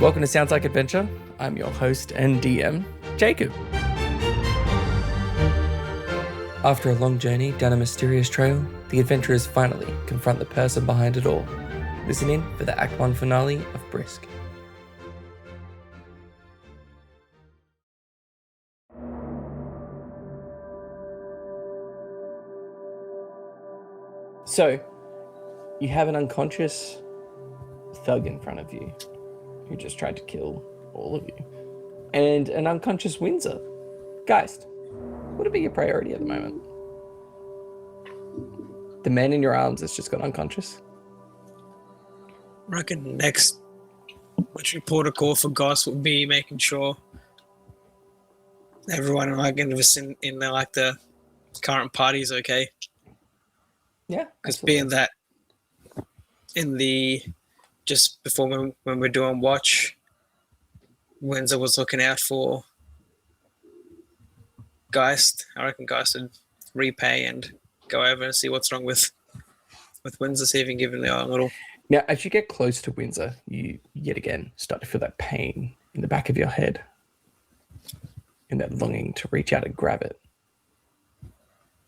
Welcome to Sounds Like Adventure. I'm your host and DM, Jacob. After a long journey down a mysterious trail, the adventurers finally confront the person behind it all. Listen in for the Act 1 finale of Brisk. So, you have an unconscious thug in front of you who just tried to kill all of you, and an unconscious Windsor. Geist, what would be your priority at the moment? The man in your arms has just got unconscious. I reckon next, which report a call for Goss would be making sure everyone in the current party is okay. Yeah, because being that just before when we're doing watch, Windsor was looking out for Geist. I reckon Geist would repay and go over and see what's wrong with Windsor, see if he can give him a little. Now, as you get close to Windsor, you yet again start to feel that pain in the back of your head and that longing to reach out and grab it.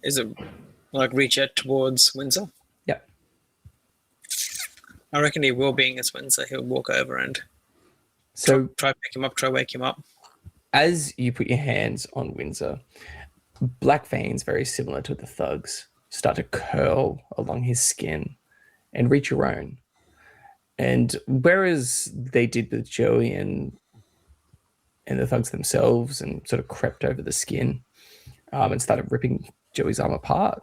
Is it like reach out towards Windsor? Yep. I reckon he will, being as Windsor, he'll walk over and try pick him up, try wake him up. As you put your hands on Windsor, black veins very similar to the thug's start to curl along his skin and reach your own. And whereas they did with Joey and the thugs themselves and sort of crept over the skin and started ripping Joey's arm apart,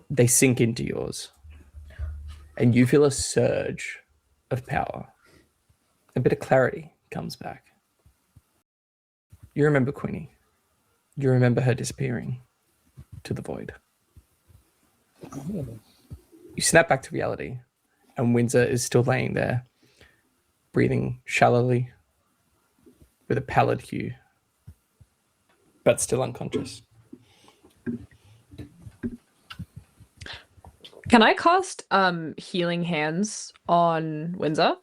they sink into yours. And you feel a surge of power. A bit of clarity comes back. You remember Queenie. You remember her disappearing to the void. You snap back to reality, and Windsor is still laying there, breathing shallowly, with a pallid hue, but still unconscious. Can I cast Healing Hands on Windsor?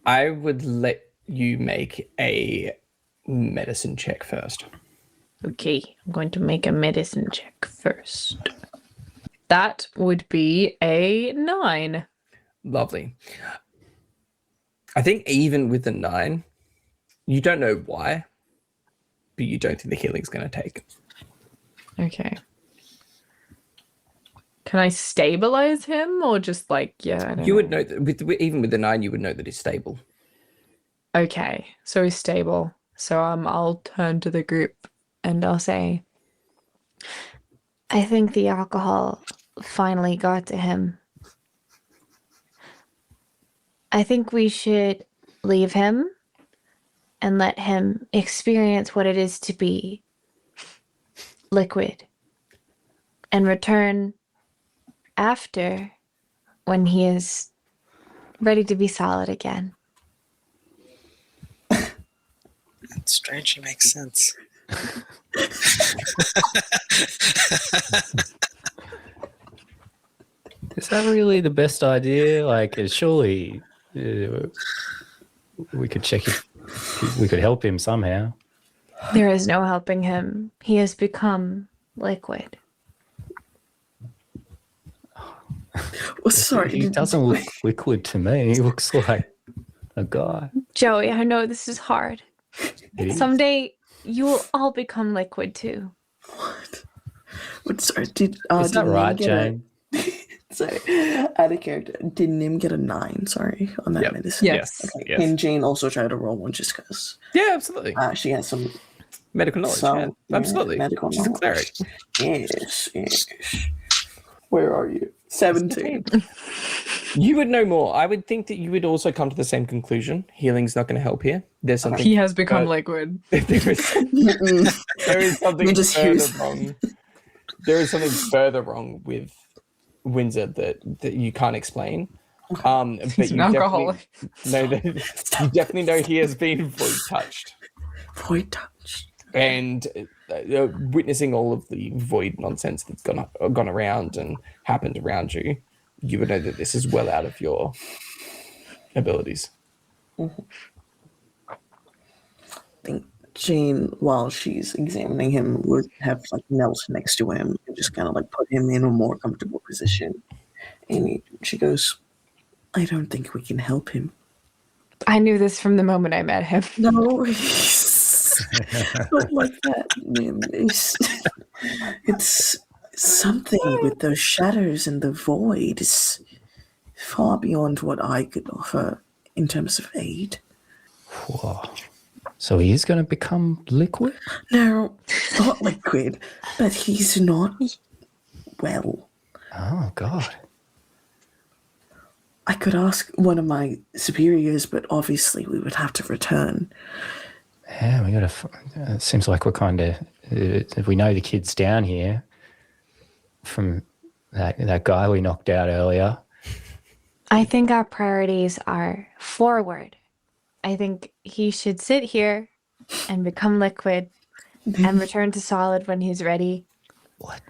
I would let you make a medicine check first. Okay, I'm going to make a medicine check first. That would be a 9. Lovely. I think even with the 9, you don't know why, but you don't think the healing's going to take. Okay. Can I stabilize him or just like, yeah, I don't You know. would know that even with the 9, you would know that he's stable. Okay, so he's stable. So I'll turn to the group and I'll say, I think the alcohol finally got to him. I think we should leave him and let him experience what it is to be liquid and return after when he is ready to be solid again. That strangely makes sense. Is that really the best idea? Like, surely we could check if we could help him somehow. There is no helping him. He has become liquid. Well, sorry. He doesn't look liquid to me. He looks like a guy. Joey, I know this is hard. It is. Someday you will all become liquid too. What? Sorry, Is that Nim right, get Jane? sorry, out of character. Did Nim get a 9? Sorry, on that Yep. medicine. yes. Okay. Yes. Can Jane also try to roll one just because Yeah, absolutely. she has some Medical knowledge, some yeah. Absolutely. medical She's a knowledge? cleric. Yes. Where are you? 17. You would know more. I would think that you would also come to the same conclusion. Healing's not going to help here. There's something. He has become liquid. there is something You just further use- wrong. There is something further wrong with Windsor that you can't explain. But He's an alcoholic. You definitely know he has been void touched. Void touch. And witnessing all of the void nonsense that's gone around and happened around you, you would know that this is well out of your abilities. Think Jane, while she's examining him, would have like knelt next to him and just kind of like put him in a more comfortable position. And she goes, "I don't think we can help him." I knew this from the moment I met him. No, it's not like that, Nim. It's something with those shadows and the void is far beyond what I could offer in terms of aid. Whoa. So he is going to become liquid? No, not liquid, but he's not well. Oh, God. I could ask one of my superiors, but obviously we would have to return. Yeah, we got to. It seems like we're kind of. We know the kid's down here from that guy we knocked out earlier. I think our priorities are forward. I think he should sit here and become liquid and return to solid when he's ready. What?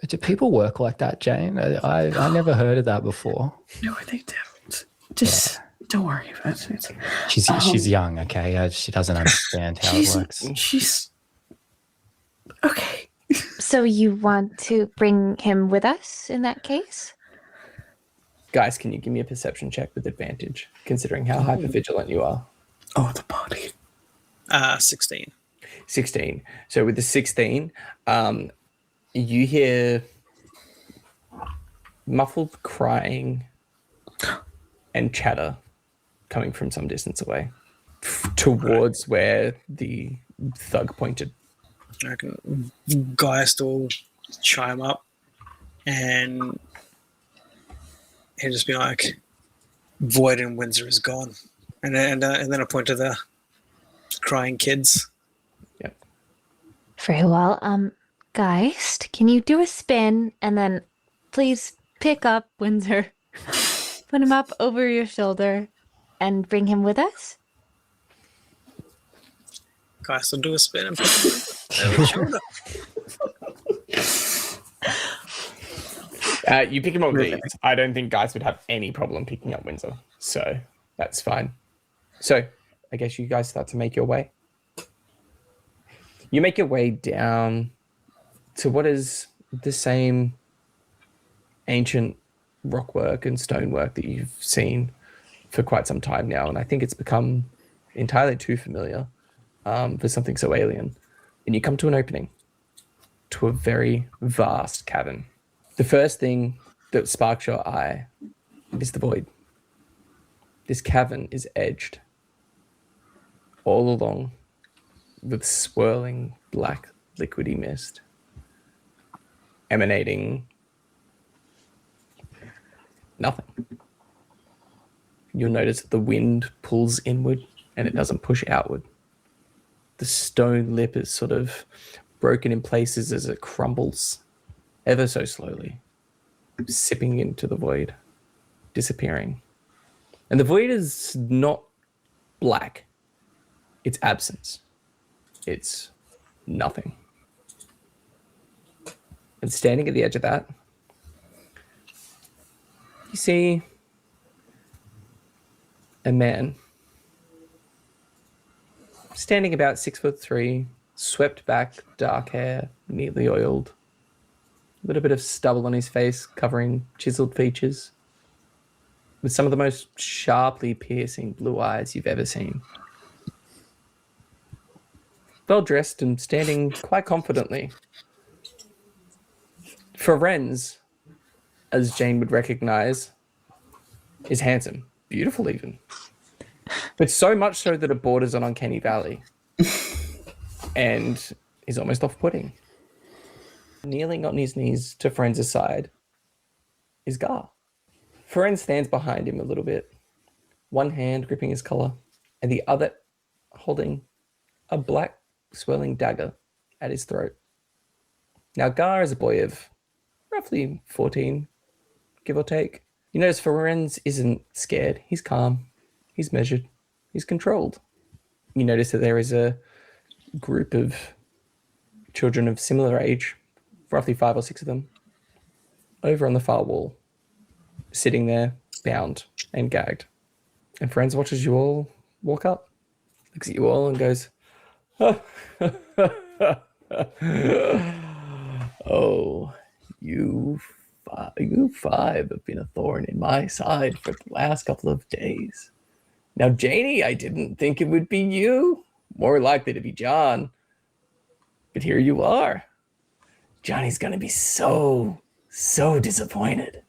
Do people work like that, Jane? I never heard of that before. No, they don't. Just don't worry about it. She's young, okay? She doesn't understand how it works. She's okay. So you want to bring him with us in that case? Guys, can you give me a perception check with advantage, considering how hypervigilant you are? Oh, the body. 16. 16. So with the 16, you hear muffled crying and chatter coming from some distance away towards where the thug pointed. I reckon Geist will chime up and he'll just be like, Void in Windsor is gone. And then I point to the crying kids. Yep. Very well. Geist, can you do a spin and then please pick up Windsor, put him up over your shoulder, and bring him with us? Geist will do a spin and pick him up over the shoulder. You pick him up with these. I don't think guys would have any problem picking up Windsor, so that's fine. So I guess you guys start to make your way. You make your way down to what is the same ancient rockwork and stonework that you've seen for quite some time now, and I think it's become entirely too familiar for something so alien. And you come to an opening to a very vast cavern. The first thing that sparks your eye is the void. This cavern is edged all along with swirling black liquidy mist emanating nothing. You'll notice that the wind pulls inward and it doesn't push outward. The stone lip is sort of broken in places as it crumbles ever so slowly, sipping into the void, disappearing. And the void is not black. It's absence. It's nothing. And standing at the edge of that, you see a man standing about 6'3", swept back, dark hair, neatly oiled, a little bit of stubble on his face covering chiseled features, with some of the most sharply piercing blue eyes you've ever seen. Well dressed and standing quite confidently. Forenze, as Jane would recognize, is handsome, beautiful even. But so much so that it borders on Uncanny Valley and is almost off-putting. Kneeling on his knees to Forenze's side is Gar. Forenze stands behind him a little bit, one hand gripping his collar and the other holding a black swirling dagger at his throat. Now Gar is a boy of roughly 14, give or take. You notice Forenze isn't scared. He's calm. He's measured. He's controlled. You notice that there is a group of children of similar age, roughly 5 or 6 of them, over on the far wall, sitting there, bound and gagged. And Forenze watches you all walk up, looks at you all and goes, oh, you five have been a thorn in my side for the last couple of days. Now, Janie, I didn't think it would be you. More likely to be John. But here you are. Johnny's gonna be so disappointed.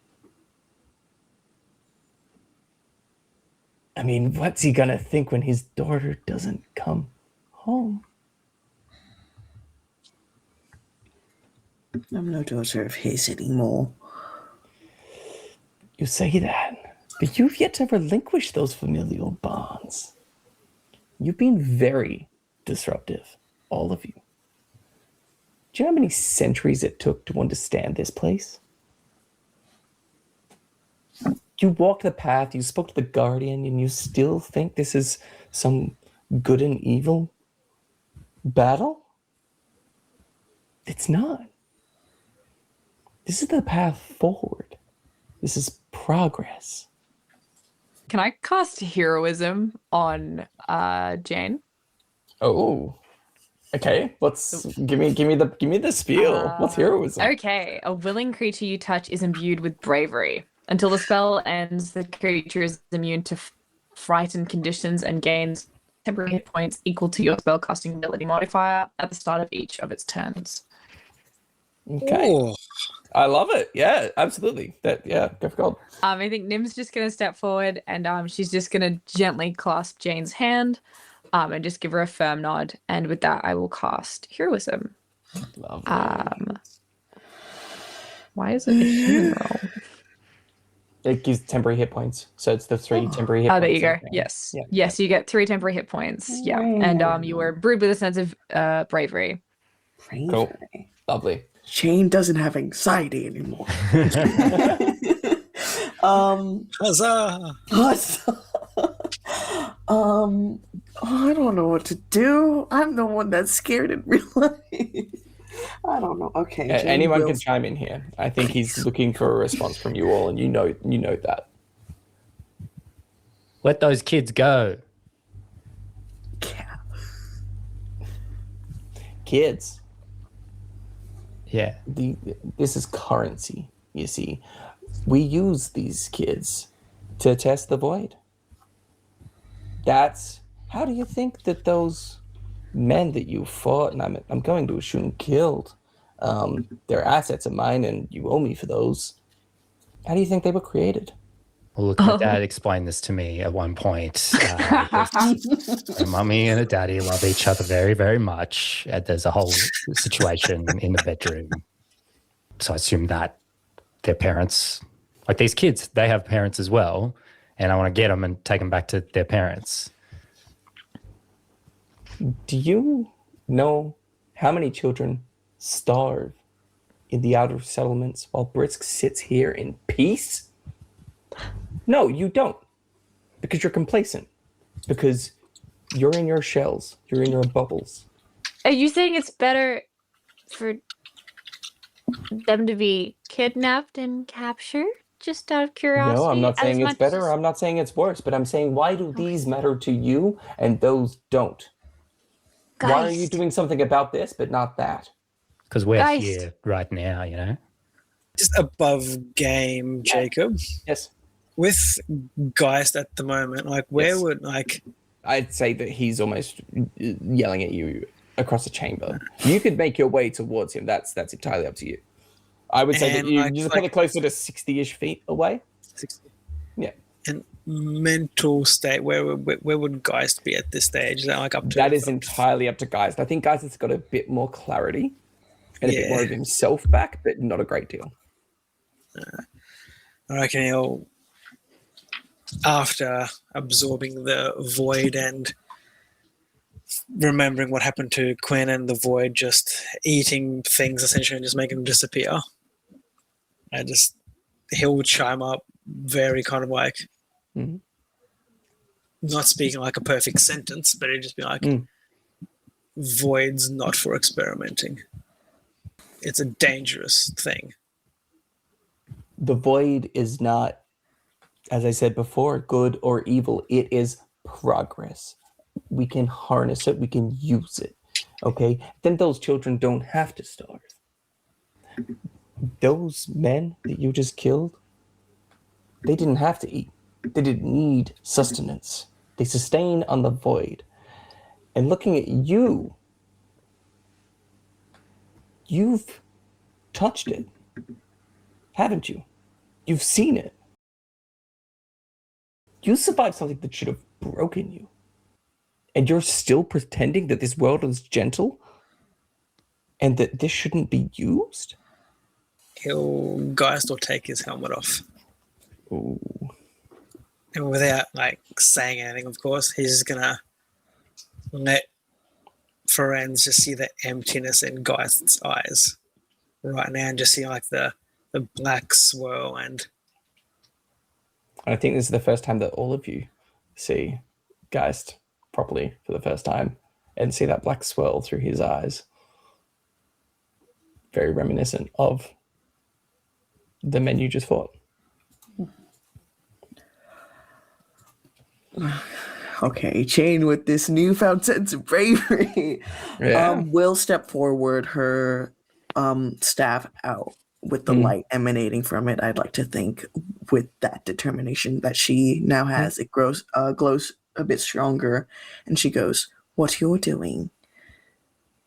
I mean, what's he gonna think when his daughter doesn't come home? I'm no daughter of his anymore. You say that, but you've yet to relinquish those familial bonds. You've been very disruptive, all of you. Do you know how many centuries it took to understand this place? You walked the path, you spoke to the Guardian, and you still think this is some good and evil battle? It's not. This is the path forward. This is progress. Can I cast heroism on Jane? Oh, okay. Let's give me the spiel. What's heroism? Okay, a willing creature you touch is imbued with bravery. Until the spell ends, the creature is immune to frightened conditions and gains temporary hit points equal to your spellcasting ability modifier at the start of each of its turns. Okay, Oh, I love it. Yeah, absolutely. Go for gold. I think Nim's just gonna step forward and she's just gonna gently clasp Jane's hand, and just give her a firm nod. And with that, I will cast heroism. Lovely. Why is it a human roll? It gives temporary hit points, so it's the 3 temporary hit Oh, points. there you go. Okay. Yes. Yeah. Yes, you get 3 temporary hit points. Yeah. And you were brewed with a sense of bravery. Bravery. Cool. Lovely. Shane doesn't have anxiety anymore. huzzah! I don't know what to do. I'm the one that's scared in real life. I don't know. Okay. Jane Anyone will- can chime in here. I think he's looking for a response from you all, and you know that. Let those kids go. Yeah. Kids, Yeah. this is currency, you see. We use these kids to test the void. How do you think that those men that you fought and I'm going to assume killed, they're assets of mine and you owe me for those. How do you think they were created? Well, look, my dad explained this to me at one point. A mummy and a daddy love each other very, very much. And there's a whole situation in the bedroom. So I assume that their parents, like these kids, they have parents as well. And I want to get them and take them back to their parents. Do you know how many children starve in the outer settlements while Brisk sits here in peace? No, you don't. Because you're complacent. Because you're in your shells. You're in your bubbles. Are you saying it's better for them to be kidnapped and captured? Just out of curiosity? No, I'm not saying as it's much better. as- I'm not saying it's worse. But I'm saying, why do these matter to you and those don't? Why are you Geist. doing something about this but not that? Because we're Geist. here right now, you know? Just above game, Jacob. Yes. With Geist at the moment, like where Yes. would like I'd say that he's almost yelling at you across the chamber. You could make your way towards him. That's entirely up to you. I would say that And, you're like- probably closer to 60-ish feet away. 60 Yeah. and mental state? Where would Geist be at this stage? Is that like up to That is entirely up to Geist. I think Geist has got a bit more clarity and a bit more of himself back, but not a great deal. I reckon he'll, after absorbing the void and remembering what happened to Quinn and the void, just eating things essentially and just making them disappear. And just he'll chime up very kind of like Mhm. not speaking like a perfect sentence, but it'd just be like void's not for experimenting. It's a dangerous thing. The void is not As I said before, good or evil, it is progress. We can harness it, we can use it. Okay? Then those children don't have to starve. Those men that you just killed, they didn't have to eat. They didn't need sustenance. They sustain on the void. And looking at you, you've touched it, haven't you? You've seen it. You survived something that should have broken you. And you're still pretending that this world is gentle and that this shouldn't be used? Geist will take his helmet off. Ooh. And without like saying anything, of course, he's just gonna let Forenze just see the emptiness in Geist's eyes right now and just see like the black swirl. And I think this is the first time that all of you see Geist properly for the first time and see that black swirl through his eyes. Very reminiscent of the men you just fought. Okay, Jane with this newfound sense of bravery will step forward, her staff out with the light emanating from it. I'd like to think with that determination that she now has, it glows a bit stronger, and she goes, "What you're doing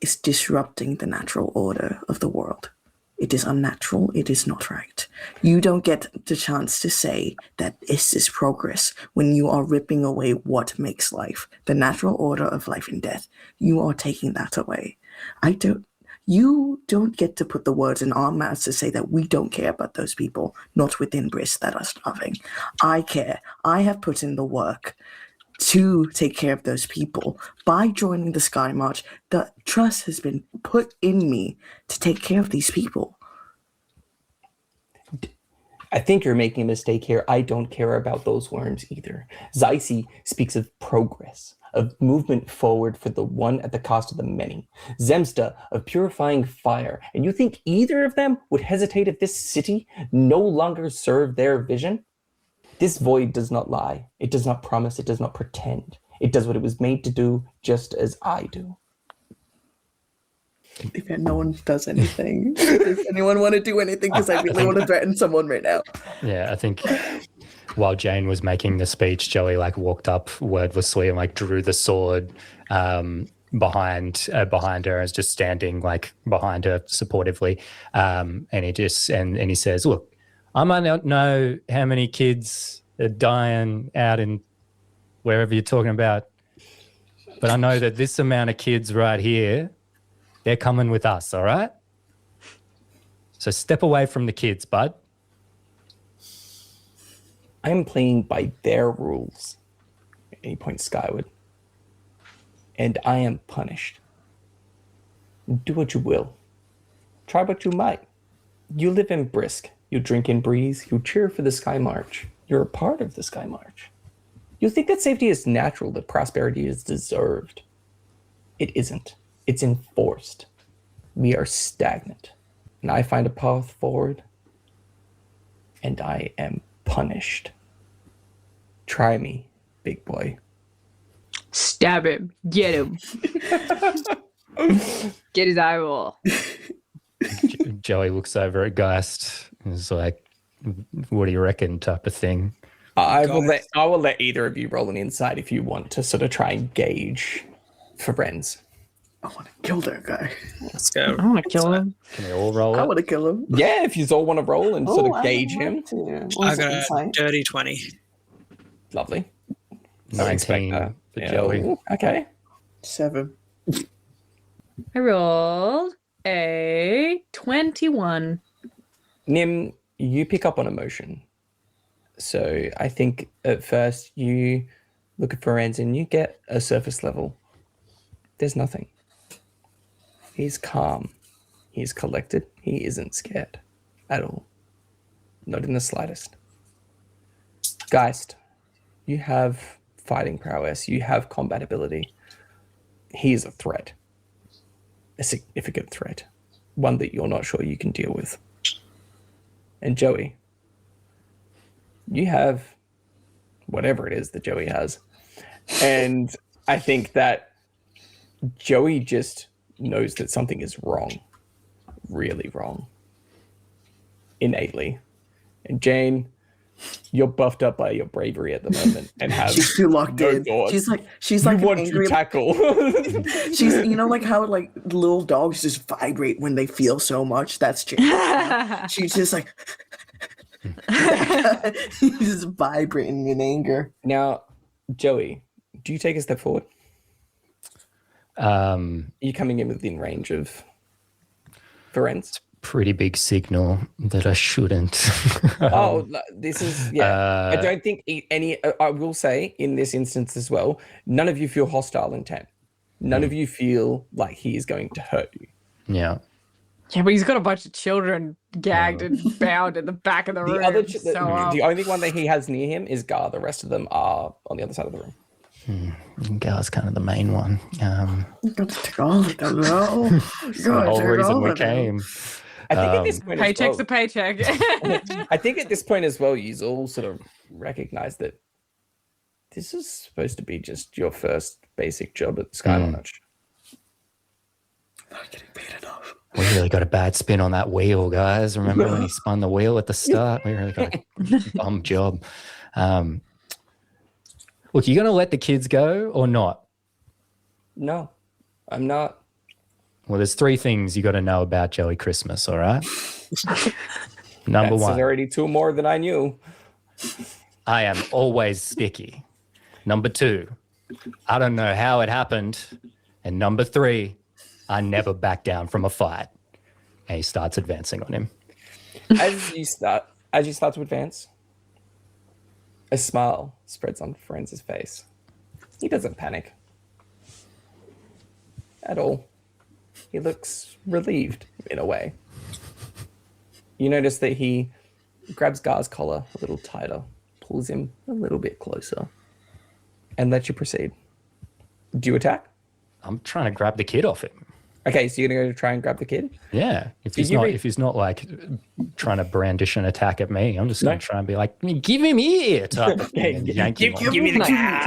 is disrupting the natural order of the world. It is unnatural. It is not right. You don't get the chance to say that this is progress when you are ripping away what makes life, the natural order of life and death. You are taking that away. You don't get to put the words in our mouths to say that we don't care about those people, not within Briss, that are starving. I care. I have put in the work to take care of those people. By joining the Sky March, the trust has been put in me to take care of these people." I think you're making a mistake here. I don't care about those worms either. Zysi speaks of progress, of movement forward for the one at the cost of the many. Zemsta of purifying fire. And you think either of them would hesitate if this city no longer served their vision? This void does not lie. It does not promise. It does not pretend. It does what it was made to do, just as I do. If no one does anything, does anyone want to do anything? Because I really want to threaten someone right now. Yeah, I think while Jane was making the speech, Joey like walked up wordlessly and like drew the sword behind her and is just standing like behind her supportively. And he says, "Look, I might not know how many kids are dying out in wherever you're talking about, but I know that this amount of kids right here, they're coming with us, all right? So step away from the kids, bud." I am playing by their rules. And he points skyward. And I am punished. Do what you will. Try what you might. You live in Brisk. You drink and breathe. You cheer for the Sky March. You're a part of the Sky March. You think that safety is natural, that prosperity is deserved. It isn't. It's enforced. We are stagnant. And I find a path forward, and I am punished. Try me, big boy. Stab him. Get him. Get his eye roll. Joey looks over at Geist and is like, "What do you reckon?" type of thing. I will let either of you roll an insight if you want to sort of try and gauge Forenze. I want to kill that guy. let's go. I want to kill him. Can we all roll I it? want to kill him. Yeah, if you all want to roll and sort of I gauge would him. like to. I Was it got a insight? dirty 20. Lovely. 19 for Yeah, Joey. ooh, okay. 7. I rolled a 21. Nim, you pick up on emotion. So I think at first you look at Forenze and you get a surface level. There's nothing. He's calm. He's collected. He isn't scared at all. Not in the slightest. Geist, you have fighting prowess. You have combat ability. He is a threat. A significant threat. One that you're not sure you can deal with. And Joey, you have whatever it is that Joey has. And I think that Joey just knows that something is wrong, really wrong, innately. And Jane, you're buffed up by your bravery at the moment and have She's too locked no in. thoughts. She's You like an want angry. to tackle. She's like how like little dogs just vibrate when they feel so much. That's Jane. She's just like just vibrating in anger. Now, Joey, do you take a step forward? Are you coming in within range of Forenze? Pretty big signal that I shouldn't. This is I don't think any. I will say in this instance as well, none of you feel hostile intent. None of you feel like he is going to hurt you. Yeah. Yeah, but he's got a bunch of children gagged and bound in the back of the room. The only one that he has near him is Gar. The rest of them are on the other side of the room. Gar's kind of the main one. Take all of them, no. It's the whole reason we came. I think at this point, Paycheck's a paycheck. I think at this point as well, you all sort of recognize that this is supposed to be just your first basic job at Skylarch. Not getting paid enough. We really got a bad spin on that wheel, guys. Remember when he spun the wheel at the start? We really got a bum job. Look, you going to let the kids go or not? No, I'm not. Well, there's 3 things you got to know about Joey Christmas, all right? Number That's 1. already 2 more than I knew. I am always sticky. Number 2, I don't know how it happened. And number 3, I never back down from a fight. And he starts advancing on him. As you start to advance, a smile spreads on Forenze's face. He doesn't panic at all. He looks relieved in a way. You notice that he grabs Gar's collar a little tighter, pulls him a little bit closer, and lets you proceed. Do you attack? I'm trying to grab the kid off him. Okay, so you're gonna go try and grab the kid? Yeah. If he's not like trying to brandish an attack at me, I'm just gonna try and be like, give him here type of thing and yank him off. Give me the cat.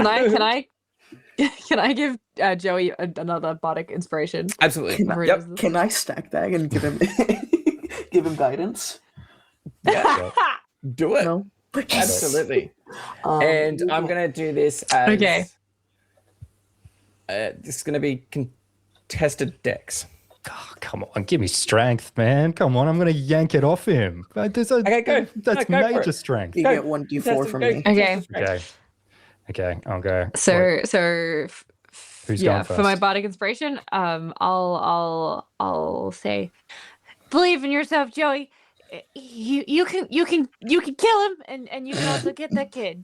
Can I give Joey another bardic inspiration? Absolutely. Yep. Can I stack that and give him give him guidance? Yeah. Do it. No. Absolutely. And I'm gonna do this as Okay. This is gonna be contested decks. Oh, come on, give me strength, man. Come on, I'm going to yank it off him. Okay, go. That's No, go for major it. strength. You get 1d4 from me. Okay. Okay, I'll go. So Who's yeah, going first? for my bardic inspiration, I'll say, believe in yourself, Joey. You can kill him, and you can also get that kid.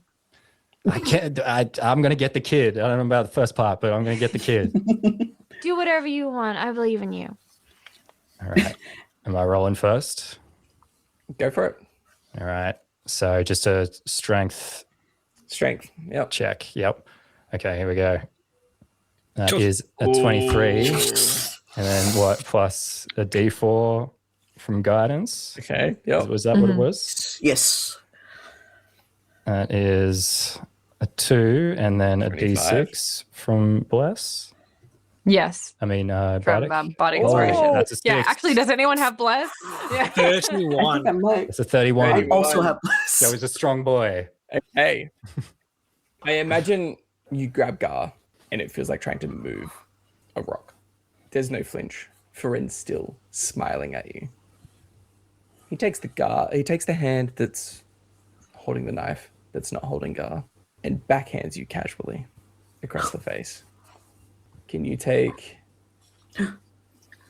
I can't. I'm going to get the kid. I don't know about the first part, but I'm going to get the kid. Do whatever you want. I believe in you. All right. Am I rolling first? Go for it. All right. So just a strength Strength. Yep. check. Yep. Okay, here we go. That is a 23. And then what? Plus a D4 from guidance. Okay. Yep. Was that what it was? Yes. That is a 2, and then a 25. D6 from Bless. Yes, I mean, from Bardic. bardic Oh, inspiration. that's a 6. Yeah, actually, does anyone have bless? Yeah. 31. I might. It's a 31. I also have That was a strong boy. Hey. I imagine you grab Gar and it feels like trying to move a rock. There's no flinch. Foren's still smiling at you. He takes the hand that's holding the knife, that's not holding Gar, and backhands you casually across the face. Can you take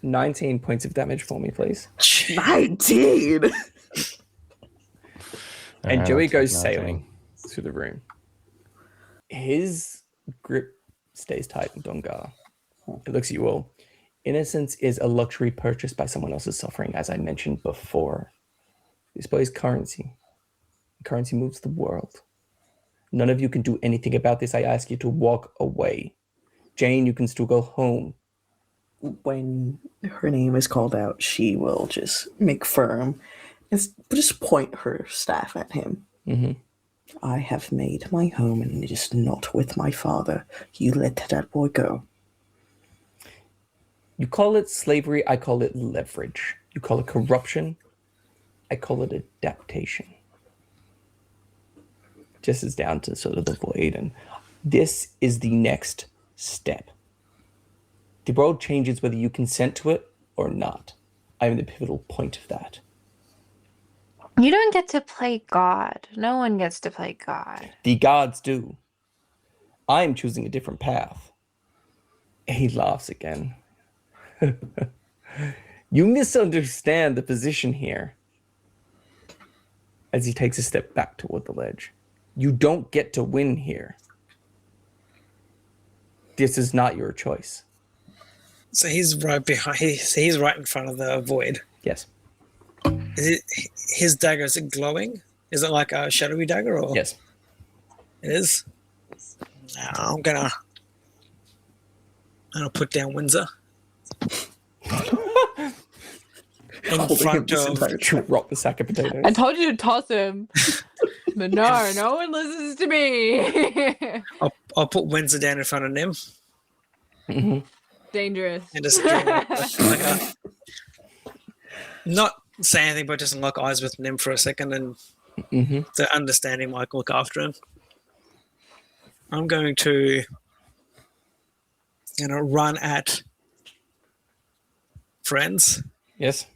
19 points of damage for me, please? 19. And Alright, Joey I'll take goes 19. sailing through the room. His grip stays tightened on Gar. It looks at you all. Innocence is a luxury purchased by someone else's suffering, as I mentioned before. This boy is currency. Currency moves the world. None of you can do anything about this. I ask you to walk away. Jane, you can still go home. When her name is called out, she will just make firm and just point her staff at him. Mm-hmm. I have made my home, and it is not with my father. You let that boy go. You call it slavery, I call it leverage. You call it corruption, I call it adaptation. Just as down to sort of the void, and this is the next step. The world changes whether you consent to it or not. I am the pivotal point of that. You don't get to play God. No one gets to play God. The gods do. I am choosing a different path. He laughs again. You misunderstand the position here. As he takes a step back toward the ledge. You don't get to win here. This is not your choice. So he's right behind. He's right in front of the void. Yes. Is it his dagger? Is it glowing? Is it like a shadowy dagger? Or Yes. it is. I'm gonna put down Windsor in front of. Drop the sack of potatoes. I told you to toss him. But no one listens to me. I'll put Windsor down in front of Nim Mm-hmm. Dangerous. and just like not say anything, but just lock eyes with Nim for a second and Mm-hmm. to understand him, like look after him. I'm going to run at Forenze Yes.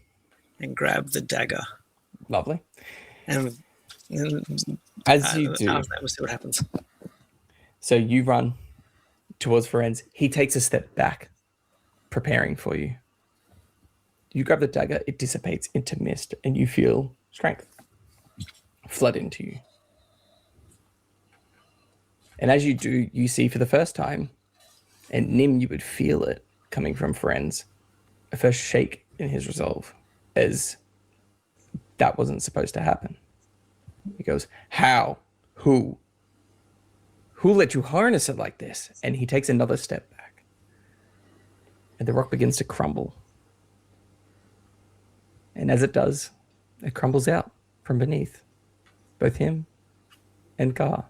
and grab the dagger. Lovely. And As you do, after that, we'll see what happens. so you run towards Forenze. He takes a step back, preparing for you. You grab the dagger, it dissipates into mist, and you feel strength flood into you. And as you do, you see for the first time, and Nim, you would feel it coming from Forenze, a first shake in his resolve, as that wasn't supposed to happen. He goes, how? Who? Who let you harness it like this? And he takes another step back. And the rock begins to crumble. And as it does, it crumbles out from beneath both him and Gar.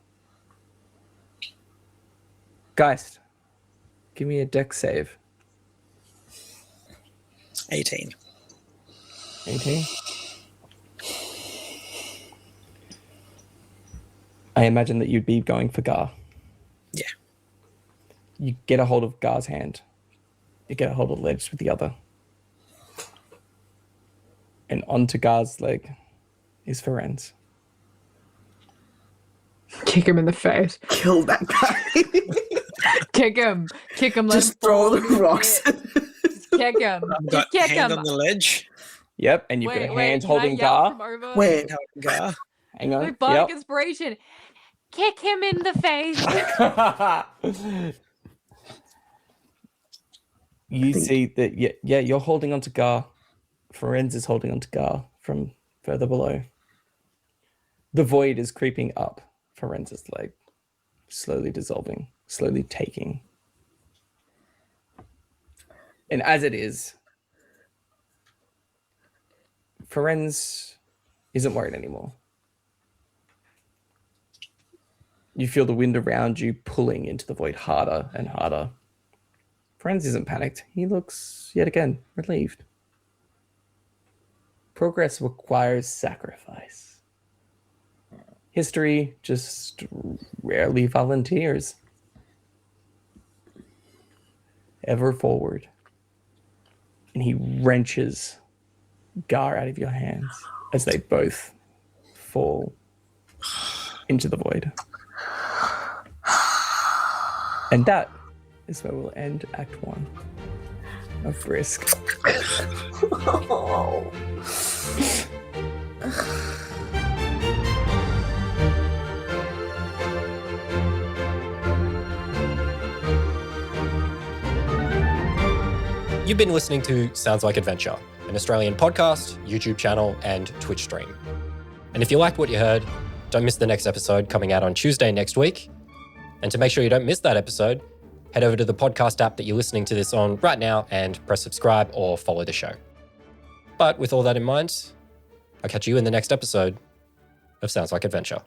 Geist, give me a dex save. 18. 18. I imagine that you'd be going for Gar. Yeah. You get a hold of Gar's hand. You get a hold of Ledge with the other. And onto Gar's leg is Forenze. Kick him in the face. Kill that guy. Kick him. Kick him. let Just him throw fall. the rocks. Just kick him. I've Just got kick hand him. on the ledge. Yep, and you've got a hand can I holding yell Gar. from over? Wait, Hand holding Gar. Hang on. Wait, bardic Yep. inspiration. Kick him in the face. You see that, yeah, you're holding onto Gar. Forenze is holding onto Gar from further below. The void is creeping up Forenze's leg, slowly dissolving, slowly taking. And as it is, Forenze isn't worried anymore. You feel the wind around you pulling into the void harder and harder. Forenze isn't panicked. He looks, yet again, relieved. Progress requires sacrifice. History just rarely volunteers. Ever forward. And he wrenches Gar out of your hands as they both fall into the void. And that is where we'll end Act 1 of Risk. Oh. You've been listening to Sounds Like Adventure, an Australian podcast, YouTube channel, and Twitch stream. And if you liked what you heard, don't miss the next episode coming out on Tuesday next week. And to make sure you don't miss that episode, head over to the podcast app that you're listening to this on right now and press subscribe or follow the show. But with all that in mind, I'll catch you in the next episode of Sounds Like Adventure.